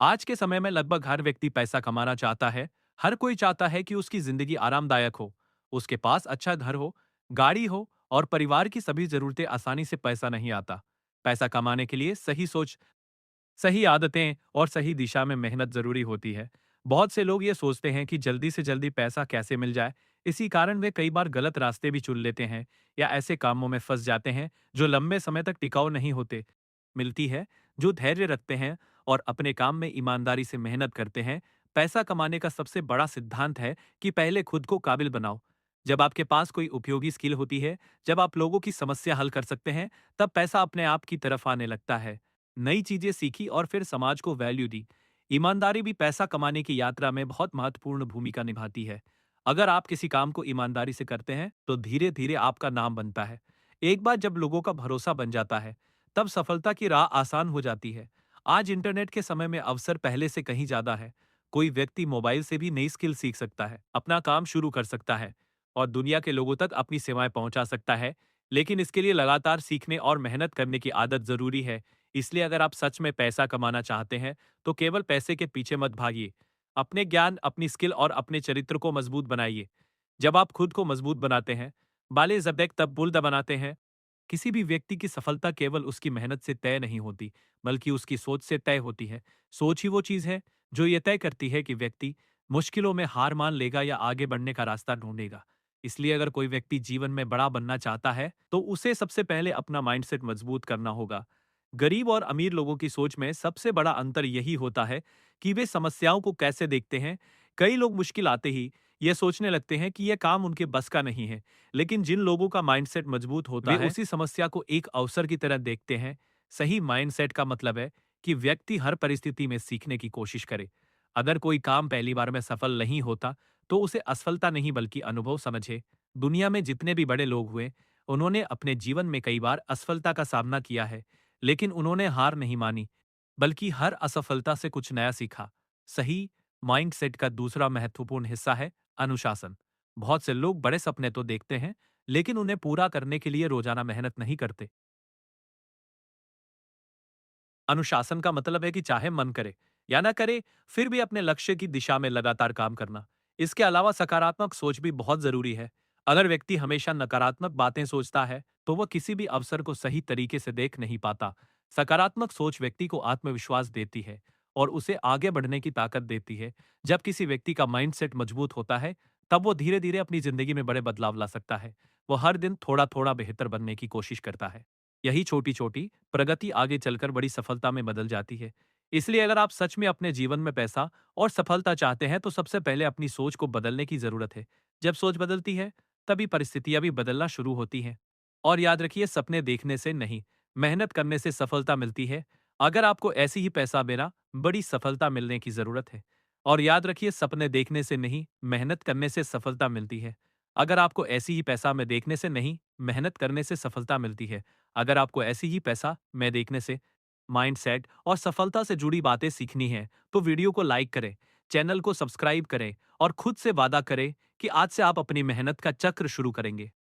आज के समय में लगभग हर व्यक्ति पैसा कमाना चाहता है। हर कोई चाहता है कि उसकी जिंदगी आरामदायक हो, उसके पास अच्छा घर हो, गाड़ी हो और परिवार की सभी जरूरतें। आसानी से पैसा नहीं आता। पैसा कमाने के लिए सही सोच, सही आदतें और सही दिशा में मेहनत जरूरी होती है। बहुत से लोग ये सोचते हैं कि जल्दी से जल्दी पैसा कैसे मिल जाए। इसी कारण वे कई बार गलत रास्ते भी चुन लेते हैं या ऐसे कामों में फंस जाते हैं जो लंबे समय तक टिकाऊ नहीं होते। मिलती है जो धैर्य रखते हैं और अपने काम में ईमानदारी से मेहनत करते हैं। पैसा कमाने का सबसे बड़ा सिद्धांत है कि पहले खुद को काबिल बनाओ। जब आपके पास कोई उपयोगी स्किल होती है, जब आप लोगों की समस्या हल कर सकते हैं, तब पैसा अपने आप की तरफ आने लगता है। नई चीजें सीखी और फिर समाज को वैल्यू दी। ईमानदारी भी पैसा कमाने की यात्रा में बहुत महत्वपूर्ण भूमिका निभाती है। अगर आप किसी काम को ईमानदारी से करते हैं तो धीरे धीरे आपका नाम बनता है। एक बार जब लोगों का भरोसा बन जाता है, तब सफलता की राह आसान हो जाती है। आज इंटरनेट के समय में अवसर पहले से कहीं ज्यादा है। कोई व्यक्ति मोबाइल से भी नई स्किल सीख सकता है, अपना काम शुरू कर सकता है और दुनिया के लोगों तक अपनी सेवाएं पहुंचा सकता है। लेकिन इसके लिए लगातार सीखने और मेहनत करने की आदत जरूरी है। इसलिए अगर आप सच में पैसा कमाना चाहते हैं, तो केवल पैसे के पीछे मत भागिए। अपने ज्ञान, अपनी स्किल और अपने चरित्र को मजबूत बनाइए। जब आप खुद को मजबूत बनाते हैं, बाले जबेक तब बुल्द बनाते हैं। किसी भी व्यक्ति की सफलता केवल उसकी मेहनत से तय नहीं होती, बल्कि उसकी सोच से तय होती है। सोच ही वो चीज है जो ये तय करती है कि व्यक्ति मुश्किलों में हार मान लेगा या आगे बढ़ने का रास्ता ढूंढेगा। इसलिए अगर कोई व्यक्ति जीवन में बड़ा बनना चाहता है, तो उसे सबसे पहले अपना माइंडसेट मजबूत करना होगा। गरीब और अमीर लोगों की सोच में सबसे बड़ा अंतर यही होता है कि वे समस्याओं को कैसे देखते हैं। कई लोग मुश्किल आते ही ये सोचने लगते हैं कि यह काम उनके बस का नहीं है। लेकिन जिन लोगों का माइंडसेट मजबूत होता है, वे उसी समस्या को एक अवसर की तरह देखते हैं। सही माइंडसेट का मतलब है कि व्यक्ति हर परिस्थिति में सीखने की कोशिश करे। अगर कोई काम पहली बार में सफल नहीं होता, तो उसे असफलता नहीं बल्कि अनुभव समझे। दुनिया में जितने भी बड़े लोग हुए, उन्होंने अपने जीवन में कई बार असफलता का सामना किया है, लेकिन उन्होंने हार नहीं मानी, बल्कि हर असफलता से कुछ नया सीखा। सही माइंडसेट का दूसरा महत्वपूर्ण हिस्सा है अनुशासन। बहुत से लोग बड़े सपने तो देखते हैं, लेकिन उन्हें पूरा करने के लिए रोजाना मेहनत नहीं करते। अनुशासन का मतलब है कि चाहे मन करे या ना करे, फिर भी अपने लक्ष्य की दिशा में लगातार काम करना। इसके अलावा सकारात्मक सोच भी बहुत जरूरी है। अगर व्यक्ति हमेशा नकारात्मक बातें सोचता है, तो वह किसी भी अवसर को सही तरीके से देख नहीं पाता। सकारात्मक सोच व्यक्ति को आत्मविश्वास देती है और उसे आगे बढ़ने की ताकत देती है। जब किसी व्यक्ति का माइंडसेट मजबूत होता है, तब वो धीरे धीरे अपनी जिंदगी में बड़े बदलाव ला सकता है। वो हर दिन थोड़ा थोड़ा बेहतर बनने की कोशिश करता है। यही छोटी-छोटी प्रगति आगे चलकर बड़ी सफलता में बदल जाती है। इसलिए अगर आप सच में अपने जीवन में पैसा और सफलता चाहते हैं, तो सबसे पहले अपनी सोच को बदलने की जरूरत है। जब सोच बदलती है, तभी परिस्थितियां भी बदलना शुरू होती हैं। और याद रखिए, सपने देखने से नहीं, मेहनत करने से सफलता मिलती है। अगर आपको ऐसी ही पैसा बिना बड़ी सफलता मिलने की जरूरत है। और याद रखिए, सपने देखने से नहीं, मेहनत करने से सफलता मिलती है। अगर आपको ऐसी ही पैसा में देखने से नहीं, मेहनत करने से सफलता मिलती है। अगर आपको ऐसी ही पैसा मैं देखने से, माइंडसेट और सफलता से जुड़ी बातें सीखनी है, तो वीडियो को लाइक करें, चैनल को सब्सक्राइब करें और खुद से वादा करें कि आज से आप अपनी मेहनत का चक्र शुरू करेंगे।